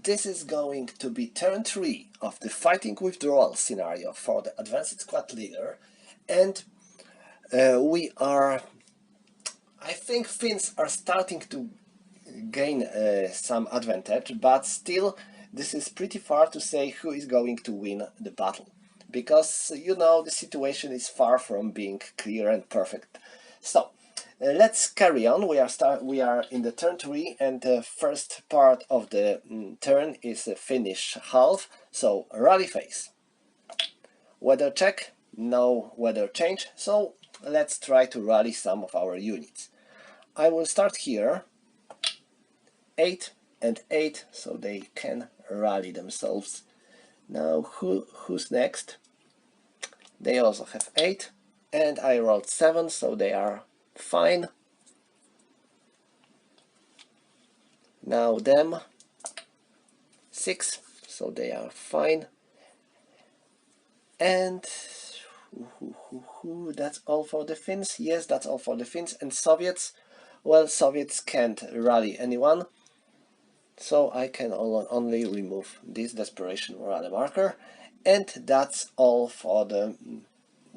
this is going to be turn 3 of the Fighting Withdrawal scenario for the Advanced Squad Leader, and I think Finns are starting to gain some advantage, but still this is pretty far to say who is going to win the battle, because the situation is far from being clear and perfect. So let's carry on. We are in the turn 3, and the first part of the turn is a finish half. So rally phase. Weather check, no weather change. So let's try to rally some of our units. I will start here. 8 and 8, so they can rally themselves. Now who's next? They also have 8, and I rolled 7, so they are fine. Now them 6, so they are fine. And that's all for the Finns. Yes, that's all for the Finns. And Soviets, well, Soviets can't rally anyone, so I can only remove this desperation morale marker. And that's all for the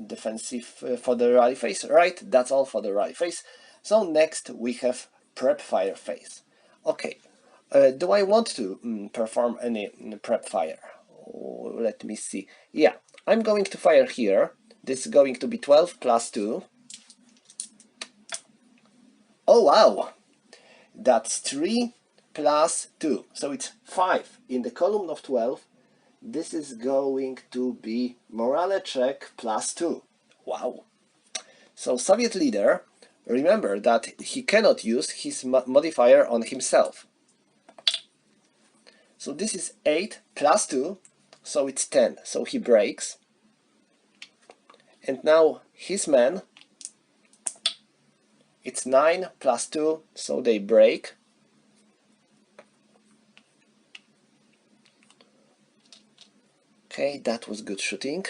defensive, for the rally phase, right? That's all for the rally phase. So next we have prep fire phase. Okay, do I want to perform any prep fire? Oh, let me see. Yeah, I'm going to fire here. This is going to be 12 plus 2. Oh wow, that's 3 plus 2, so it's 5 in the column of 12. This is going to be morale check plus 2. Wow. So Soviet leader, remember that he cannot use his modifier on himself. So this is 8 plus 2, so it's 10, so he breaks. And now his men, it's 9 plus 2, so they break. Okay, that was good shooting.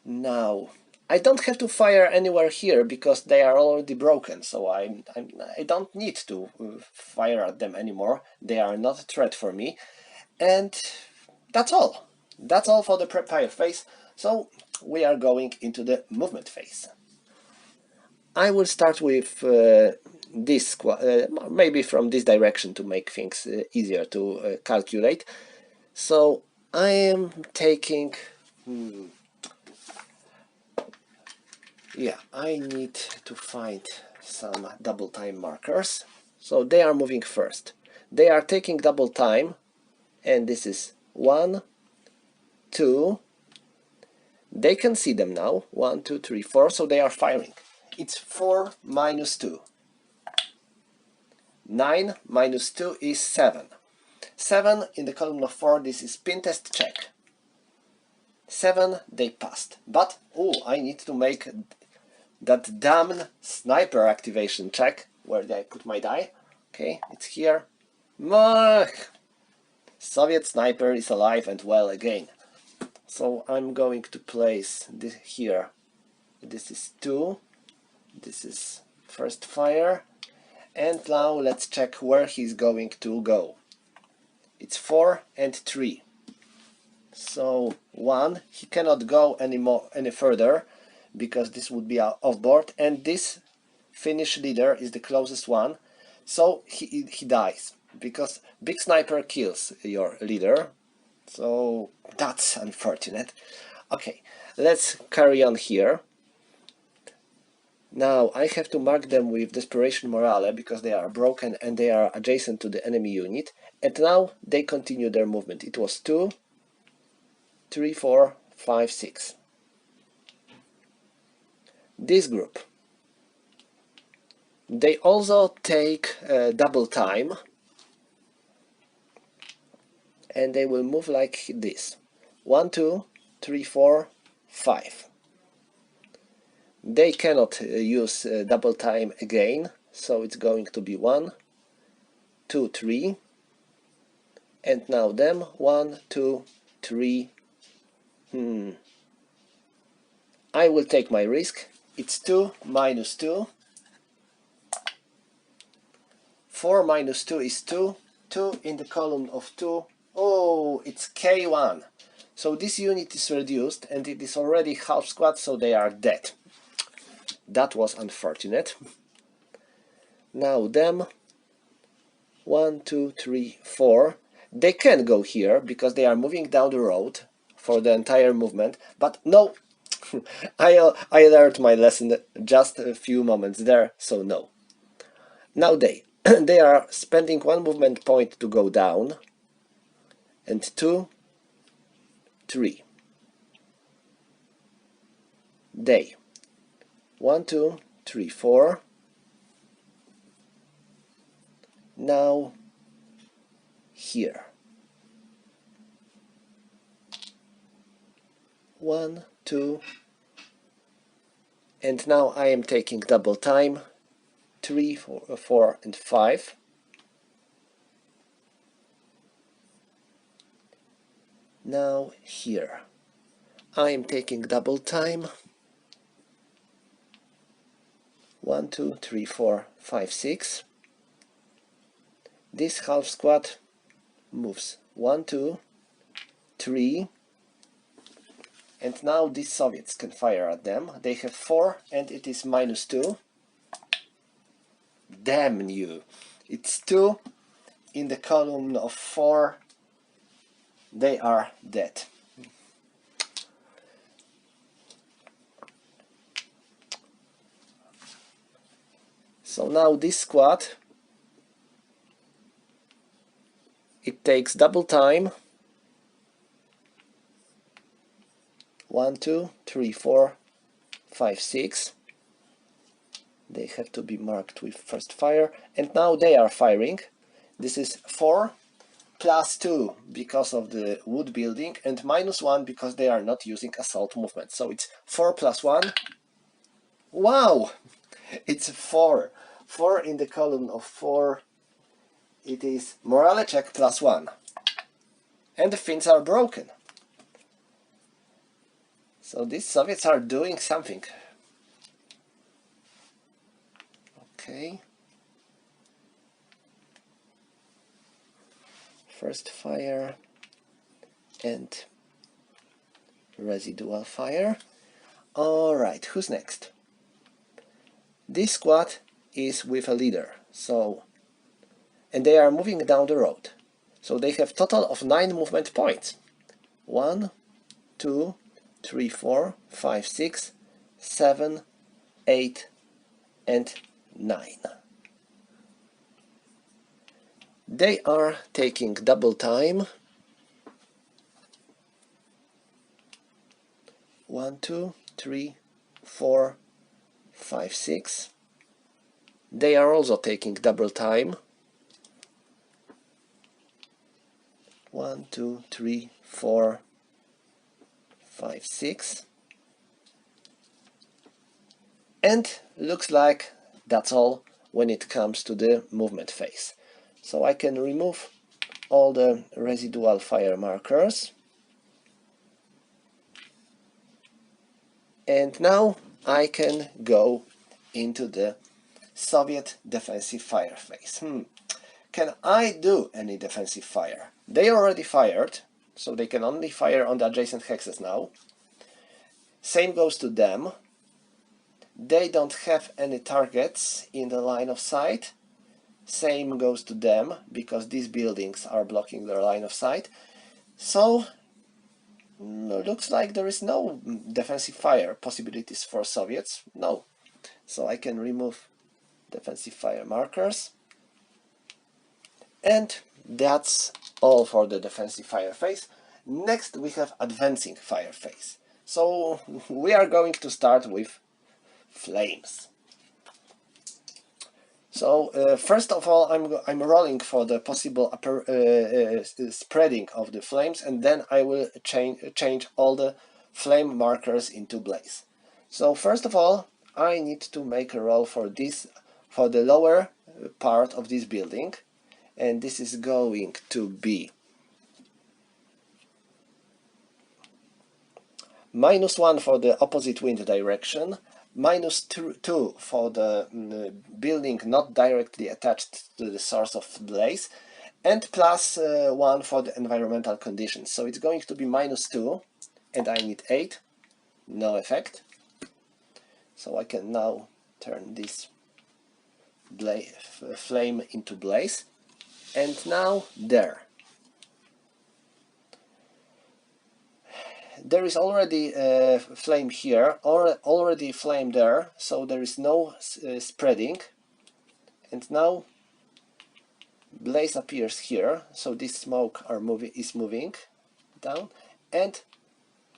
Now, I don't have to fire anywhere here because they are already broken, so I don't need to fire at them anymore. They are not a threat for me. And that's all. That's all for the prep fire phase. So we are going into the movement phase. I will start with this, maybe from this direction to make things easier to calculate. So I am taking... yeah, I need to find some double time markers. So they are moving first. They are taking double time, and this is 1, 2. They can see them now. 1, 2, 3, 4. So they are firing. It's 4 minus 2. 9 minus 2 is 7. 7 in the column of 4. This is pin test check. 7, they passed. But, oh, I need to make that damn sniper activation check. Where did I put my die? Okay, it's here. Soviet sniper is alive and well again. So I'm going to place this here. This is 2. This is first fire. And now let's check where he's going to go. It's 4 and 3. So 1, he cannot go any further, because this would be off board, and this Finnish leader is the closest one, so he dies, because big sniper kills your leader, so that's unfortunate. Okay, let's carry on here. Now I have to mark them with desperation morale because they are broken and they are adjacent to the enemy unit, and now they continue their movement. It was 2, 3, 4, 5, 6. This group, they also take double time, and they will move like this: 1, 2, 3, 4, 5. They cannot use double time again, so it's going to be 1, 2, 3, and now them 1, 2, 3. I will take my risk. It's 2 minus 2. 4 minus 2 is 2. 2 in the column of 2. Oh, it's K1. So this unit is reduced and it is already half squad, so they are dead. That was unfortunate. Now them 1, 2, 3, 4. They can go here because they are moving down the road for the entire movement, but no. I learned my lesson just a few moments there, so no. Now they they are spending 1 movement point to go down, and 2, 3. They 1, 2, 3, 4. Now here 1, 2, and now I am taking double time. 3, 4, and 5. Now here I am taking double time. 1, 2, 3, 4, 5, 6. This half squad moves 1, 2, 3, and now these Soviets can fire at them. They have 4 and it is minus 2. Damn you! It's 2 in the column of 4. They are dead. So now this squad, it takes double time. 1, 2, 3, 4, 5, 6. They have to be marked with first fire, and now they are firing. This is 4 plus 2 because of the wood building, and minus 1 because they are not using assault movement. So it's 4 plus 1. Wow! It's 4. 4 in the column of 4. It is morale check plus 1. And the Finns are broken. So these Soviets are doing something. Okay. First fire and residual fire. Alright, who's next? This squad is with a leader, so, and they are moving down the road. So they have total of 9 movement points. 1, 2, 3, 4, 5, 6, 7, 8, and 9. They are taking double time. 1, 2, 3, 4, 5, 6. They are also taking double time. 1, 2, 3, 4, 5, 6. And looks like that's all when it comes to the movement phase. So I can remove all the residual fire markers. And now I can go into the Soviet defensive fire phase. Can I do any defensive fire? They already fired, so they can only fire on the adjacent hexes now. Same goes to them. They don't have any targets in the line of sight. Same goes to them, because these buildings are blocking their line of sight. So, looks like there is no defensive fire possibilities for Soviets. No. So I can remove defensive fire markers. And that's all for the defensive fire phase. Next we have advancing fire phase. So we are going to start with flames. So first of all, I'm rolling for the possible spreading of the flames, and then I will change all the flame markers into blaze. So first of all, I need to make a roll for the lower part of this building, and this is going to be -1 for the opposite wind direction, -2 for the building not directly attached to the source of blaze, and +1 for the environmental conditions. So it's going to be -2, and I need 8. No effect. So I can now turn this flame into blaze. And now there is already a flame here, already flame there, so there is no spreading. And now blaze appears here, so this smoke is moving down, and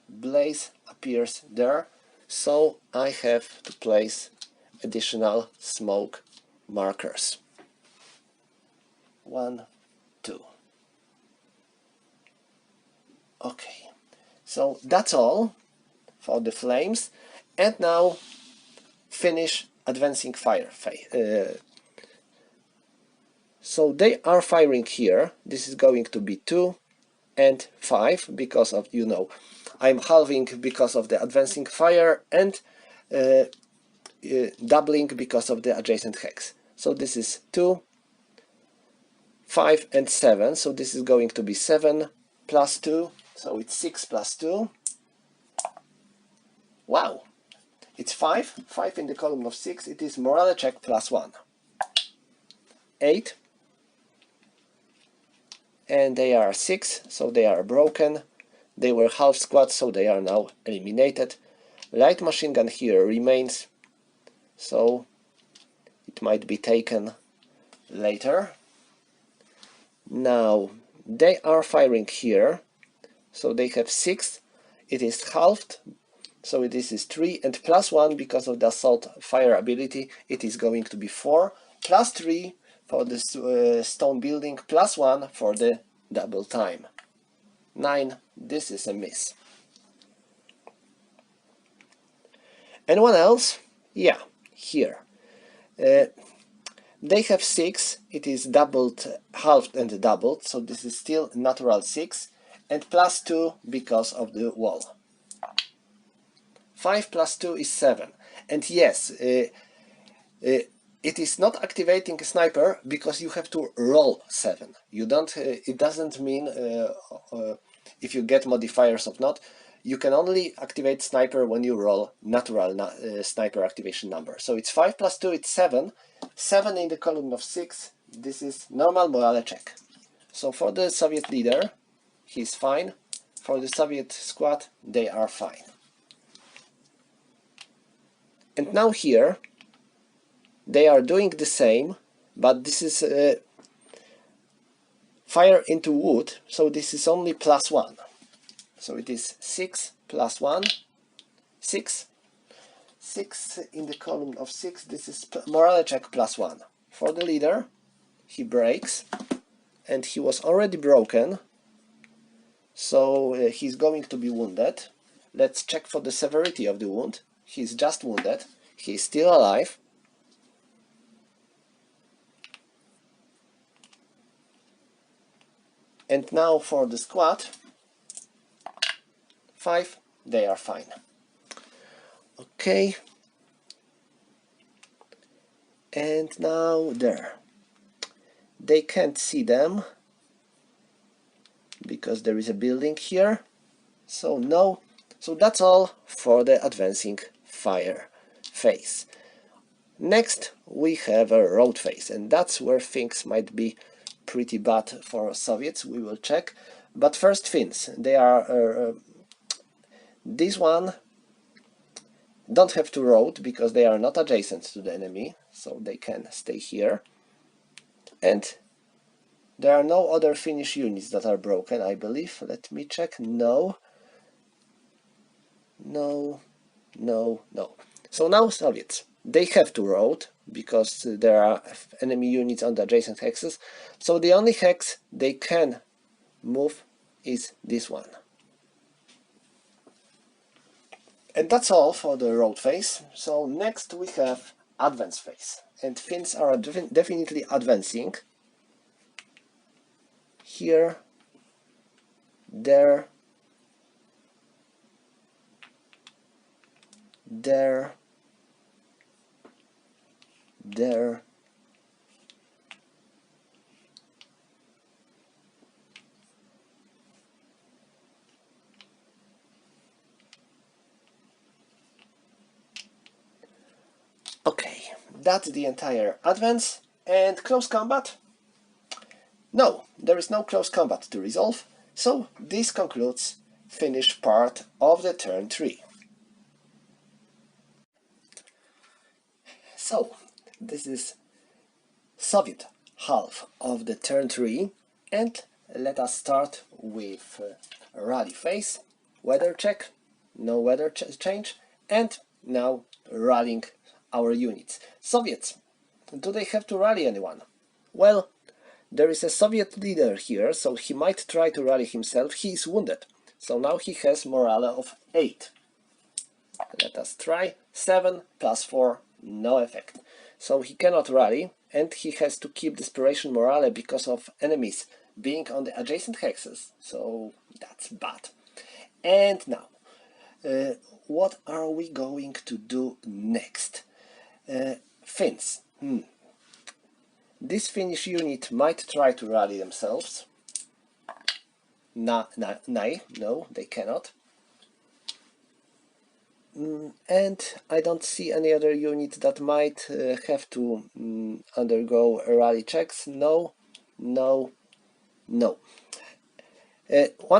blaze appears there, so I have to place additional smoke markers. 1, 2. Okay, so that's all for the flames, and now finish advancing fire phase. So they are firing here. This is going to be 2 and 5 because of, you know, I'm halving because of the advancing fire, and doubling because of the adjacent hex. So this is 2, 5 and 7, so this is going to be 7 plus 2, so it's 6 plus 2. Wow, it's 5 in the column of 6, it is morale check +1. 8, and they are 6, so they are broken. They were half squad, so they are now eliminated. Light machine gun here remains, so it might be taken later. Now they are firing here, so they have 6, it is halved, so this is 3, and +1 because of the assault fire ability, it is going to be 4, +3 for the stone building, +1 for the double time. 9, this is a miss. Anyone else? Yeah, here. They have 6, it is doubled, halved and doubled, so this is still natural 6, and +2 because of the wall. 5 plus 2 is 7, and yes, it is not activating a sniper because you have to roll 7. You don't. It doesn't mean if you get modifiers or not. You can only activate sniper when you roll natural sniper activation number. So it's 5 plus 2, it's 7. 7 in the column of 6. This is normal morale check. So for the Soviet leader, he's fine. For the Soviet squad, they are fine. And now here, they are doing the same, but this is fire into wood, so this is only +1. So it is 6 plus 1, 6. 6 in the column of 6, this is morale check +1. For the leader, he breaks, and he was already broken, so he's going to be wounded. Let's check for the severity of the wound. He's just wounded, he's still alive. And now for the squad, 5, they are fine. Okay. And now there. They can't see them because there is a building here. So no. So that's all for the advancing fire phase. Next we have a road phase, and that's where things might be pretty bad for Soviets. We will check. But first Finns. They are this one don't have to road because they are not adjacent to the enemy, so they can stay here. And there are no other Finnish units that are broken, I believe. Let me check. No. So now Soviets. They have to road because there are enemy units on the adjacent hexes. So the only hex they can move is this one. And that's all for the road phase. So next we have advance phase. And Finns are definitely advancing. Here, there, there, there. Okay, that's the entire advance. And close combat? No, there is no close combat to resolve, so this concludes finished part of the turn 3. So, this is Soviet half of the turn 3, and let us start with rally phase, weather check, no weather change, and now rallying our units. Soviets, do they have to rally anyone? Well, there is a Soviet leader here, so he might try to rally himself. He is wounded, so now he has morale of 8. Let us try. 7 plus 4, no effect. So he cannot rally, and he has to keep desperation morale because of enemies being on the adjacent hexes, so that's bad. And now, what are we going to do next? Finns. This Finnish unit might try to rally themselves. No, they cannot. And I don't see any other unit that might have to undergo rally checks. No. One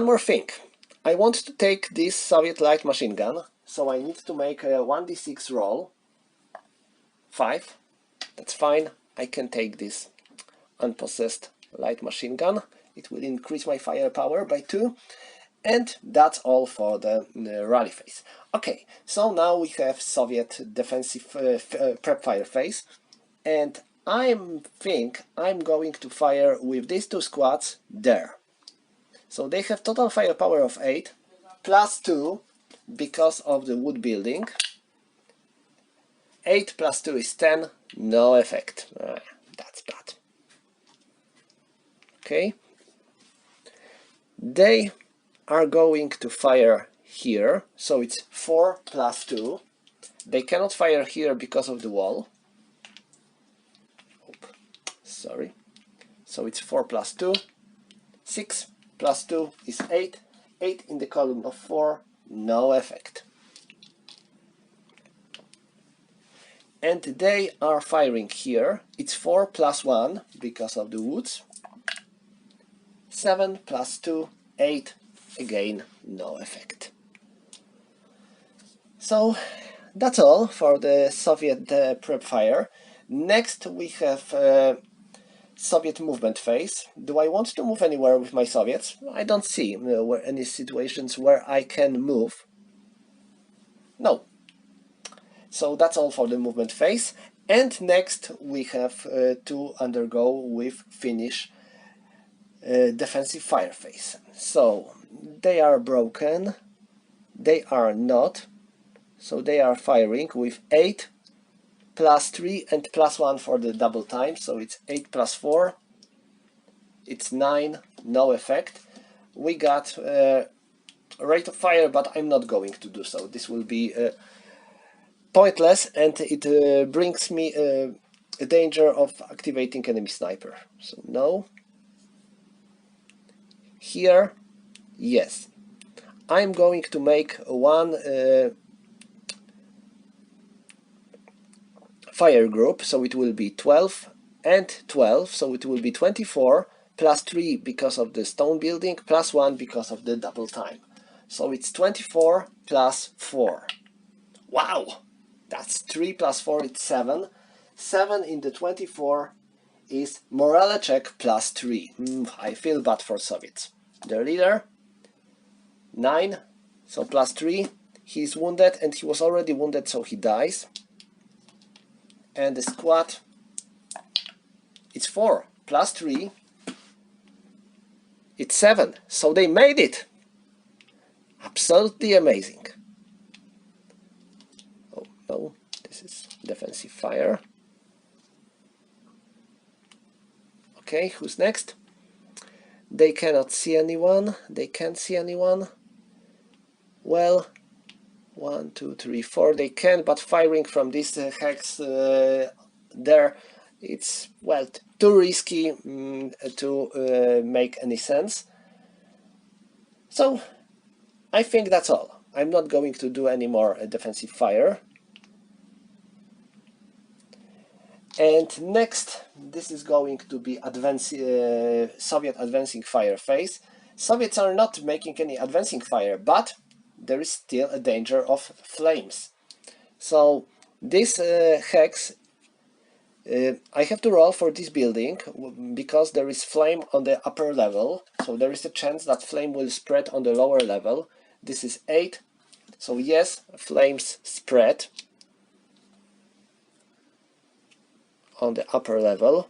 more thing. I want to take this Soviet light machine gun, so I need to make a 1d6 roll. 5. That's fine. I can take this unpossessed light machine gun. It will increase my firepower by 2. And that's all for the rally phase. Okay, so now we have Soviet defensive prep fire phase, and I think I'm going to fire with these 2 squads there. So they have total firepower of 8, plus 2 because of the wood building. 8 plus 2 is 10, no effect. That's bad. Okay. They are going to fire here, so it's 4 plus 2. They cannot fire here because of the wall. Sorry. So it's 4 plus 2. 6 plus 2 is 8. 8 in the column of 4, no effect. And they are firing here. It's 4 plus 1 because of the woods. 7 plus 2, 8. Again, no effect. So that's all for the Soviet prep fire. Next we have Soviet movement phase. Do I want to move anywhere with my Soviets? I don't see any situations where I can move. No. So that's all for the movement phase. And next we have to undergo with Finnish defensive fire phase. So they are broken, they are not, so they are firing with 8 plus 3 and plus 1 for the double time, so it's 8 plus 4, it's 9, no effect. We got rate of fire, but I'm not going to do so. This will be pointless, and it brings me a danger of activating enemy sniper, so no. Here, yes. I'm going to make one fire group, so it will be 12 and 12, so it will be 24, plus 3 because of the stone building, plus 1 because of the double time. So it's 24 plus 4. Wow! That's 3 plus 4, it's 7. 7 in the 24 is morale check plus 3. I feel bad for Soviets. Their leader, 9, so plus 3. He's wounded, and he was already wounded, so he dies. And the squad, it's 4 plus 3. It's 7, so they made it. Absolutely amazing. Oh no, this is defensive fire. Okay, who's next? They cannot see anyone. They can't see anyone. Well, 1, 2, 3, 4. They can, but firing from this hex there it's, well, too risky to make any sense. So I think that's all. I'm not going to do any more defensive fire. And next, this is going to be Soviet advancing fire phase. Soviets are not making any advancing fire, but there is still a danger of flames. So this hex, I have to roll for this building because there is flame on the upper level. So there is a chance that flame will spread on the lower level. This is 8. So yes, flames spread on the upper level.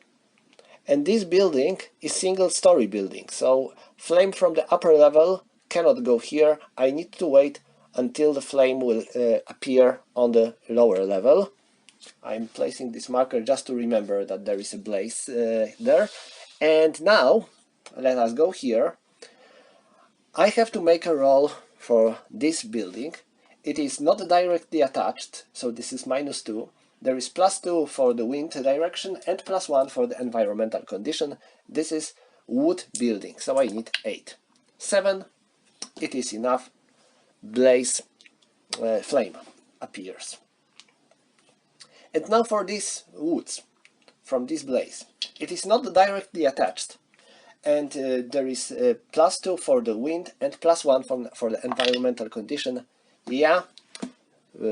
And this building is single-story building. So flame from the upper level cannot go here. I need to wait until the flame will appear on the lower level. I'm placing this marker just to remember that there is a blaze there. And now, let us go here. I have to make a roll for this building. It is not directly attached, so this is -2. There is +2 for the wind direction and +1 for the environmental condition. This is wood building, so I need 8. 7, it is enough. Blaze, flame appears. And now for these woods, from this blaze. It is not directly attached, and there is +2 for the wind and +1 for the environmental condition. Yeah,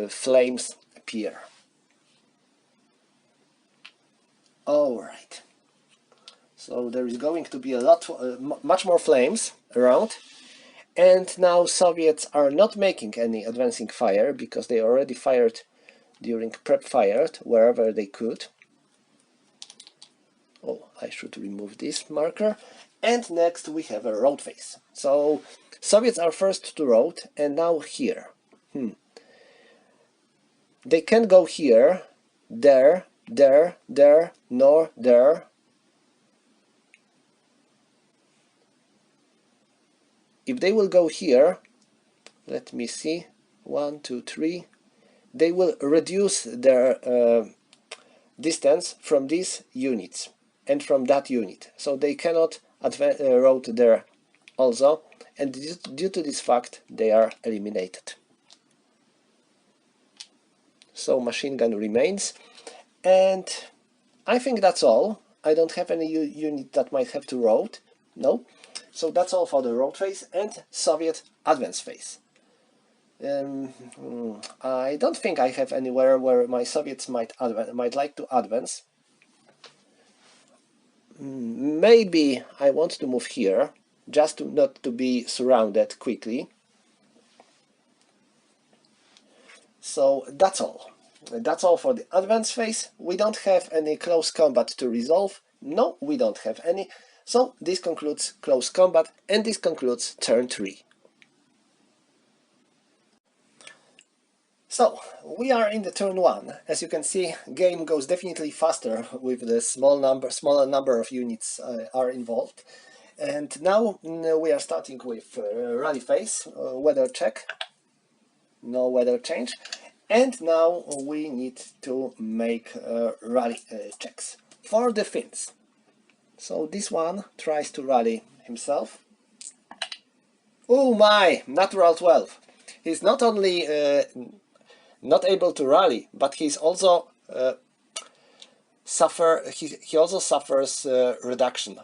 flames appear. Alright, so there is going to be a lot, much more flames around, and now Soviets are not making any advancing fire because they already fired during prep fired wherever they could. Oh, I should remove this marker. And next we have a road phase. So Soviets are first to road, and now here. They can go here, there, nor there. If they will go here, let me see, 1, 2, 3, they will reduce their distance from these units and from that unit. So they cannot route there also, and due to this fact they are eliminated. So machine gun remains, and I think that's all. I don't have any unit that might have to route, no. So that's all for the road phase and Soviet advance phase. I don't think I have anywhere where my Soviets might like to advance. Maybe I want to move here, just not to be surrounded quickly. So that's all. That's all for the advance phase. We don't have any close combat to resolve. No, we don't have any. So this concludes close combat, and this concludes turn 3. So we are in the turn 1. As you can see, game goes definitely faster with the smaller number of units are involved. And now we are starting with rally phase, weather check, no weather change. And now we need to make rally checks for the Finns. So this one tries to rally himself. Oh my, natural 12. He's not only not able to rally, but he's also he also suffers reduction.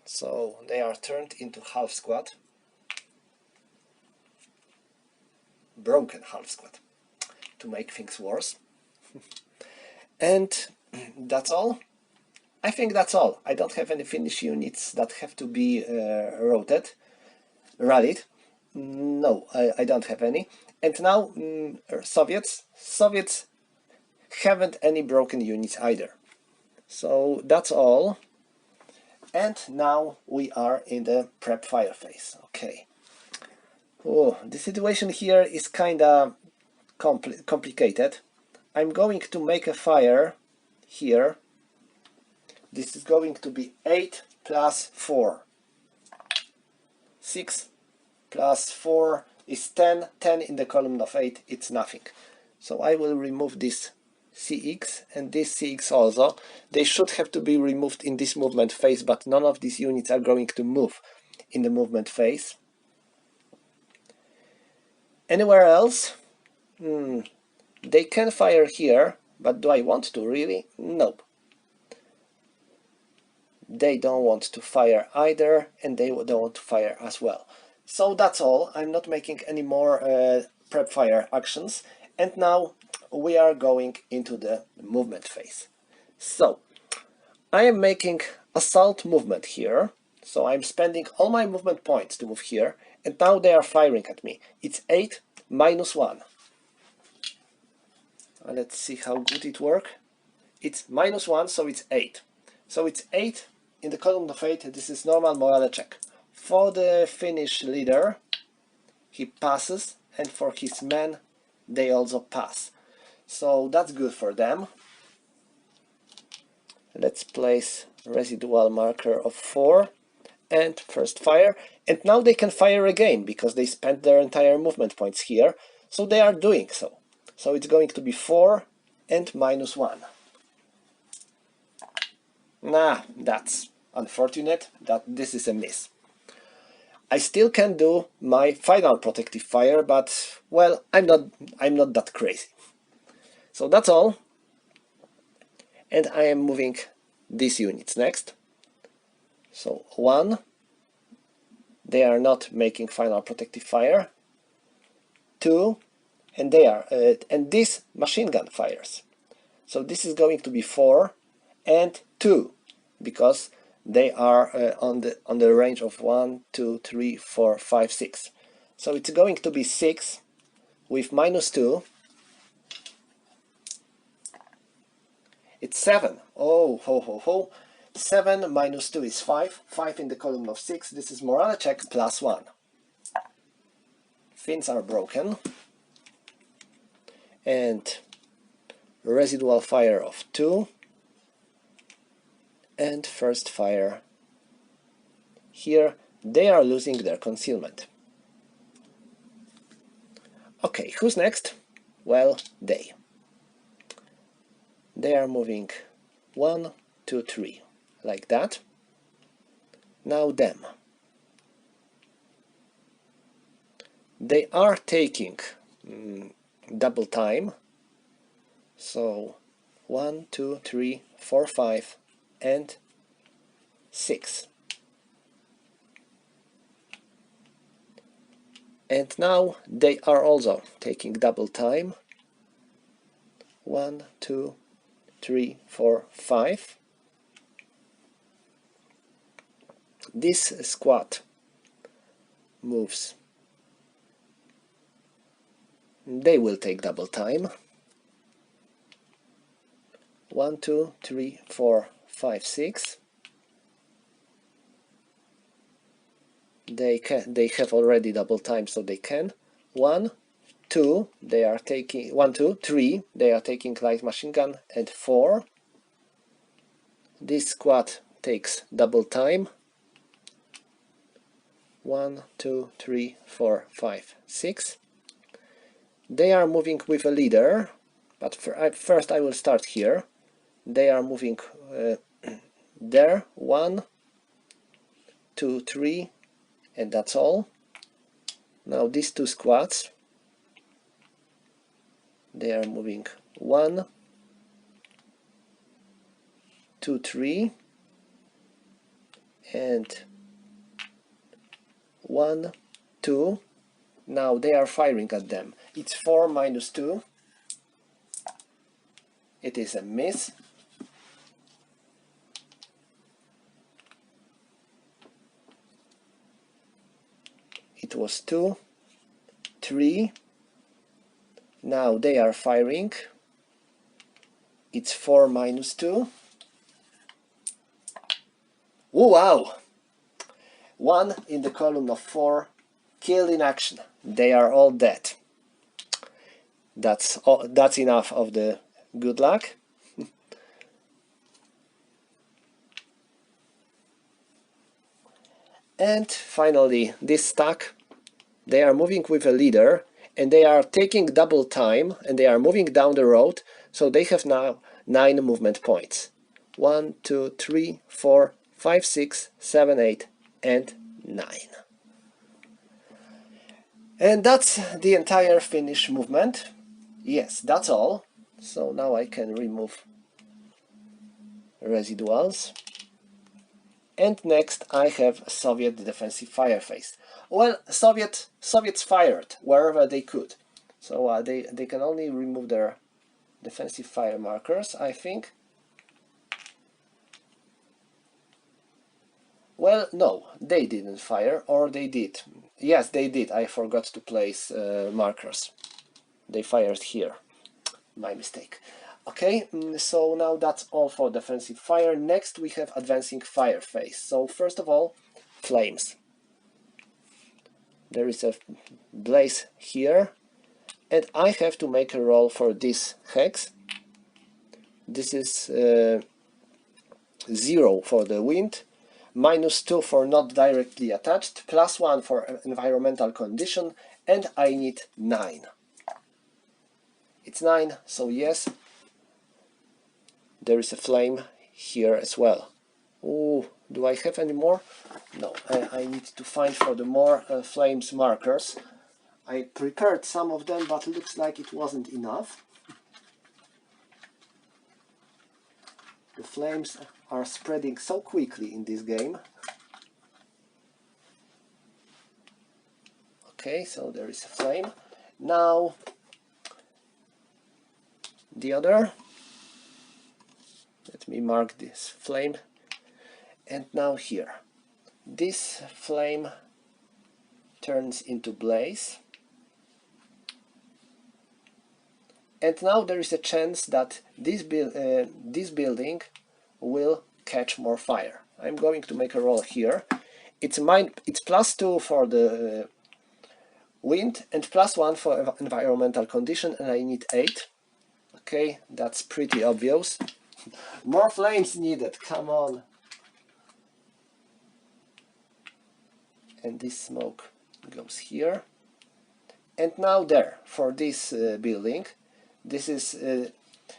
So they are turned into half squad. Broken half squad, to make things worse. And that's all. I think that's all. I don't have any Finnish units that have to be rallied. No, I don't have any. And now Soviets haven't any broken units either. So that's all. And now we are in the prep fire phase. Okay. Oh, the situation here is kinda complicated. I'm going to make a fire here. This is going to be 8 plus 4. 6 plus 4 is 10. 10 in the column of 8, it's nothing. So I will remove this CX and this CX also. They should have to be removed in this movement phase, but none of these units are going to move in the movement phase. Anywhere else? They can fire here, but do I want to really? Nope. They don't want to fire either, and they don't want to fire as well. So that's all. I'm not making any more prep fire actions, and now we are going into the movement phase. So I am making assault movement here, so I'm spending all my movement points to move here, and now they are firing at me. It's 8 minus 1. Let's see how good it works. It's minus 1, so it's 8. So it's 8 in the column of 8. This is normal morale check. For the Finnish leader, he passes, and for his men, they also pass. So that's good for them. Let's place residual marker of 4 and first fire. And now they can fire again because they spent their entire movement points here. So they are doing so. So it's going to be 4 and minus 1. Nah, that's unfortunate. This is a miss. I still can do my final protective fire, but well, I'm not that crazy. So that's all. And I am moving these units next. So 1, they are not making final protective fire. 2, and they are, and this machine gun fires. So this is going to be 4 and 2, because they are on the range of 1, 2, 3, 4, 5, 6. So it's going to be 6 with minus 2. It's 7. Oh, ho, ho, ho. 7 minus 2 is 5. 5 in the column of 6. This is morale check plus 1. Fins are broken. And residual fire of 2. And first fire. Here they are losing their concealment. Okay, who's next? Well, they. They are moving 1, 2, 3, like that. Now them. They are taking double time. So 1, 2, 3, 4, 5, and 6. And now they are also taking double time. 1, 2, 3, 4, 5. This squad moves. They will take double time. 1, 2, 3, 4, 5, 6. They have already double time, so they can. 1, 2, they are taking 1, 2, 3, they are taking light machine gun, and 4. This squad takes double time. 1, 2, 3, 4, 5, 6. They are moving with a leader, but first I will start here. They are moving there. 1, 2, 3, and that's all. Now these two squads, they are moving 1, 2, 3, and 1, 2. Now they are firing at them. It's 4 minus 2. It is a miss. It was 2, 3. Now they are firing. It's 4 minus 2. Oh, wow! 1 in the column of 4, killed in action. They are all dead. That's enough of the good luck. And finally, this stack, they are moving with a leader, and they are taking double time, and they are moving down the road. So they have now 9 movement points. 1, 2, 3, 4, 5, 6, 7, 8, and 9. And that's the entire Finnish movement. Yes, that's all. So now I can remove residuals. And next I have Soviet defensive fire phase. Well, Soviets fired wherever they could. So they can only remove their defensive fire markers, I think. Well, no, they didn't fire, or they did. Yes, they did. I forgot to place markers. They fired here. My mistake. Okay, so now that's all for defensive fire. Next we have advancing fire phase. So first of all, flames. There is a blaze here, and I have to make a roll for this hex. This is 0 for the wind, -2 for not directly attached, +1 for environmental condition, and I need 9. It's 9, so yes, there is a flame here as well. Oh, do I have any more? No, I need to find for the more flames markers. I prepared some of them, but looks like it wasn't enough. The flames are spreading so quickly in this game. Okay, so there is a flame. Now the other. Let me mark this flame. And now here. This flame turns into blaze. And now there is a chance that this building will catch more fire. I'm going to make a roll here. It's +2 for the wind and +1 for environmental condition, and I need 8. Okay, that's pretty obvious. More flames needed, come on. And this smoke goes here. And now there, for this building, this is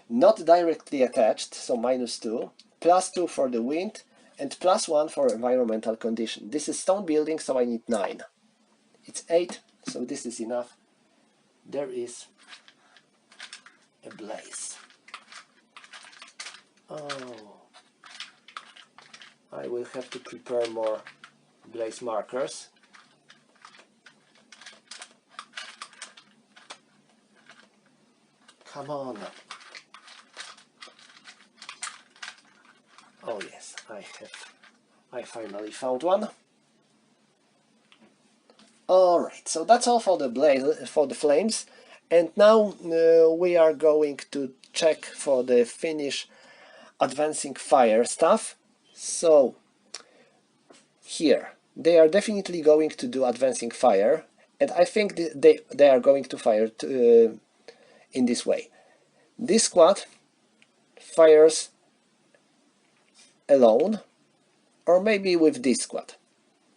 not directly attached, so -2, +2 for the wind, and +1 for environmental condition. This is stone building, so I need 9. It's 8, so this is enough. There is a blaze. Oh, I will have to prepare more blaze markers. Come on. Oh yes, I finally found one. Alright, so that's all for the blaze, for the flames. And now we are going to check for the Finnish advancing fire stuff. So here, they are definitely going to do advancing fire, and I think they are going to fire in this way. This squad fires alone, or maybe with this squad.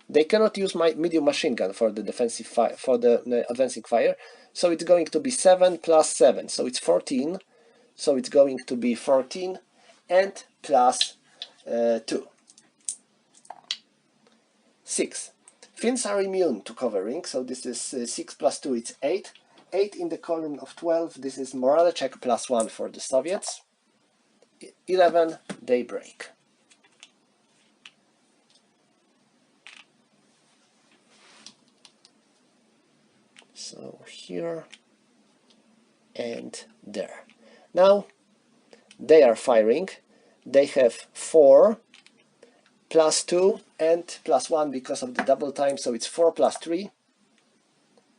They cannot use my medium machine gun for the defensive fire, for the advancing fire, so it's going to be 7 plus 7, so it's 14. So it's going to be 14 and plus 2. 6. Finns are immune to covering, so this is 6 plus 2, it's 8. 8 in the column of 12, this is morale check plus 1 for the Soviets. 11, daybreak. So here and there. Now they are firing. They have 4 plus 2 and plus 1 because of the double time, so it's 4 plus 3,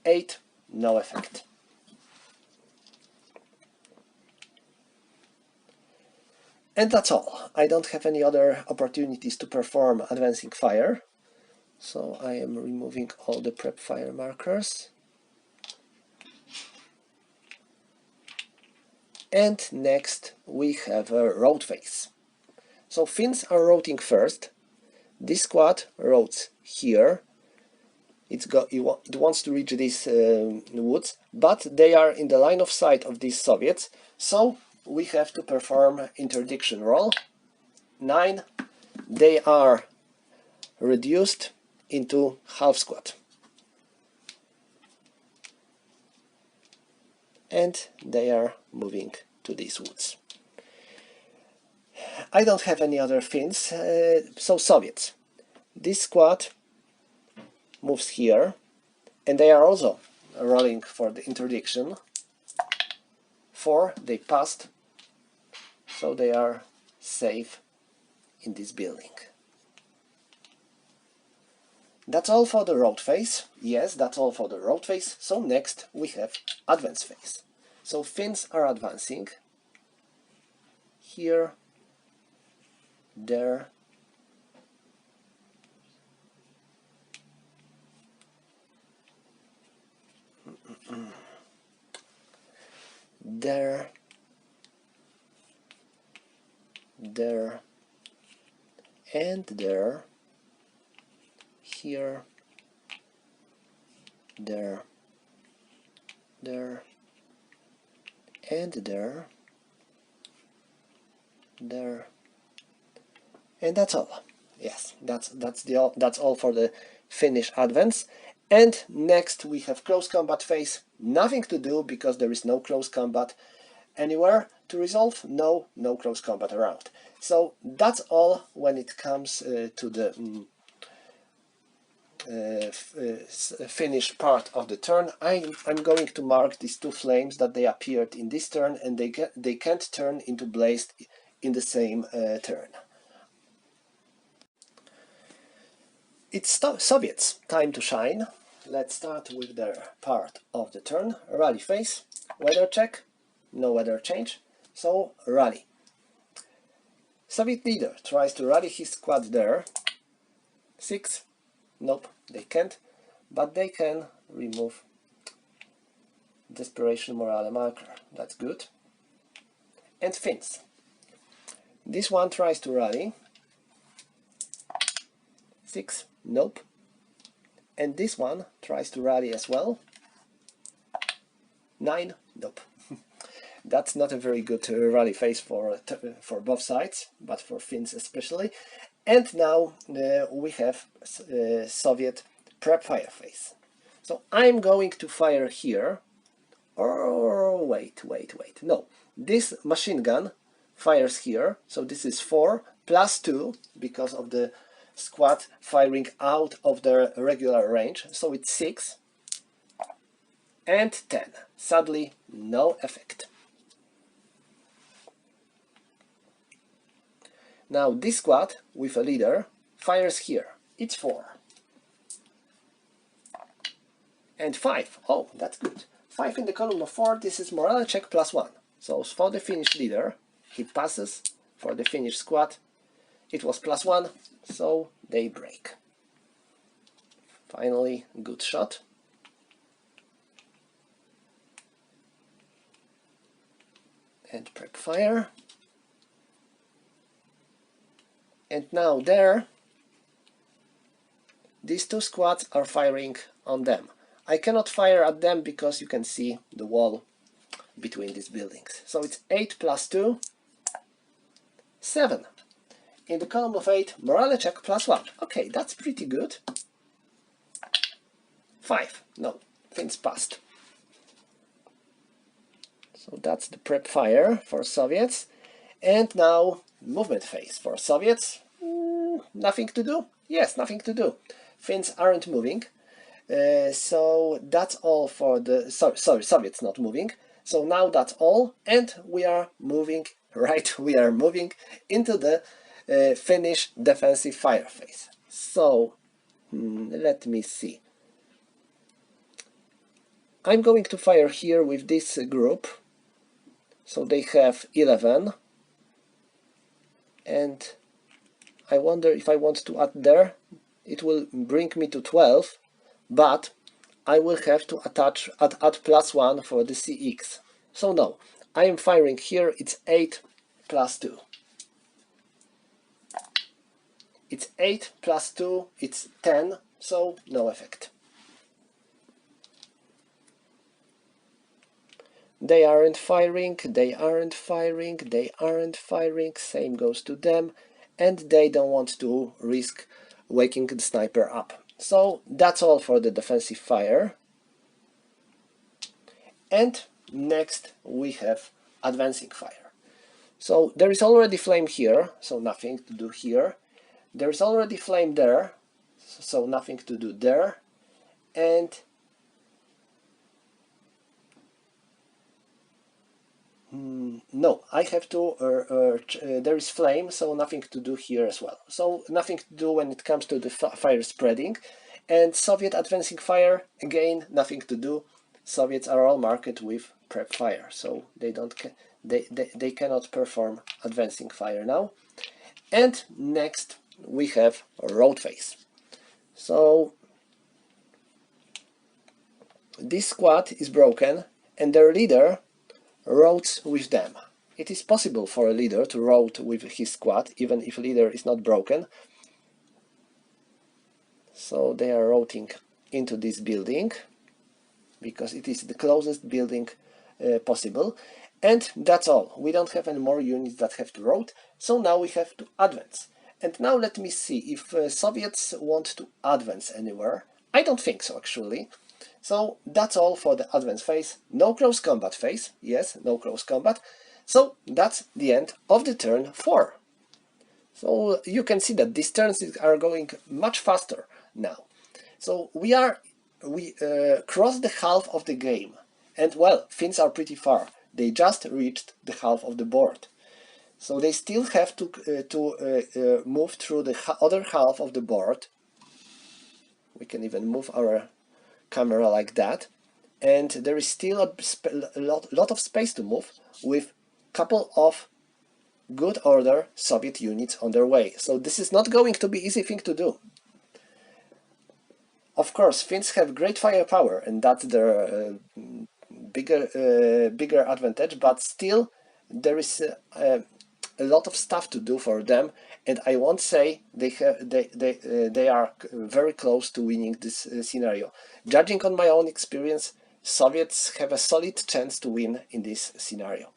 8, no effect. And that's all. I don't have any other opportunities to perform advancing fire, so I am removing all the prep fire markers. And next we have a road phase. So Finns are routing first. This squad routes here. It wants to reach these woods, but they are in the line of sight of these Soviets. So we have to perform interdiction roll. 9. They are reduced into half squat. And they are moving to these woods. I don't have any other fins, so Soviets. This squad moves here, and they are also rolling for the interdiction. 4, they passed, so they are safe in this building. That's all for the road phase. Yes, that's all for the road phase. So next we have advance phase. So Finns are advancing. Here, there, there, there, and there, here, there, there, and there, there, and that's all. Yes, that's all for the Finnish advance. And next we have close combat phase. Nothing to do because there is no close combat anywhere to resolve. No close combat around. So that's all when it comes to the Finnish part of the turn. I'm going to mark these 2 flames that they appeared in this turn, and they can't turn into blazed in the same turn. It's Soviets' time to shine. Let's start with their part of the turn. Rally phase. Weather check. No weather change. So rally. Soviet leader tries to rally his squad there. 6. Nope, they can't. But they can remove Desperation Morale marker. That's good. And Finns. This one tries to rally. 6. Nope. And this one tries to rally as well. 9. Nope. That's not a very good rally phase for both sides, but for Finns especially. And now we have Soviet prep fire phase. So I'm going to fire here. Oh, wait. No, this machine gun fires here. So this is 4 plus 2 because of the squad firing out of their regular range. So it's 6 and 10. Sadly, no effect. Now this squad with a leader fires here. It's 4. And 5. Oh, that's good. 5 in the column of 4. This is morale check plus 1. So for the Finnish leader, he passes. For the Finnish squad, it was plus 1. So they break. Finally, good shot. And prep fire. And now there, these 2 squads are firing on them. I cannot fire at them because you can see the wall between these buildings. So it's 8 plus 2, 7. In the column of 8, morale check plus 1. Okay, that's pretty good. 5. No, Finns passed. So that's the prep fire for Soviets. And now movement phase for Soviets. Nothing to do? Yes, nothing to do. Finns aren't moving. So that's all for the... Sorry, Soviets not moving. So now that's all. And we are moving, right, we are moving into the Finnish defensive fire phase. So, let me see. I'm going to fire here with this group. So they have 11. And I wonder if I want to add there. It will bring me to 12. But I will have to add plus 1 for the CX. So no, I am firing here. It's 8 plus 2. It's 8 plus 2, it's 10, so no effect. they aren't firing, they aren't firing, they aren't firing, same goes to them, and they don't want to risk waking the sniper up. So that's all for the defensive fire. And next we have advancing fire. So there is already flame here, so nothing to do here. There is already flame there, so nothing to do there. And no, I have to, there is flame, so nothing to do here as well. So nothing to do when it comes to the fire spreading. And Soviet advancing fire, again, nothing to do. Soviets are all marked with prep fire, so they cannot perform advancing fire now. And next we have road phase. So this squad is broken and their leader roads with them. It is possible for a leader to road with his squad even if leader is not broken. So they are routing into this building because it is the closest building possible. And that's all. We don't have any more units that have to road, so now we have to advance. And now let me see if Soviets want to advance anywhere. I don't think so, actually. So that's all for the advance phase. No close combat phase. Yes, no close combat. So that's the end of the turn 4. So you can see that these turns are going much faster now. So we crossed the half of the game. And well, Finns are pretty far. They just reached the half of the board. So they still have to move through the other half of the board. We can even move our camera like that. And there is still a lot of space to move with a couple of good order Soviet units on their way. So this is not going to be easy thing to do. Of course, Finns have great firepower and that's their bigger advantage, but still there is a lot of stuff to do for them, and I won't say they are very close to winning this scenario. Judging on my own experience, Soviets have a solid chance to win in this scenario.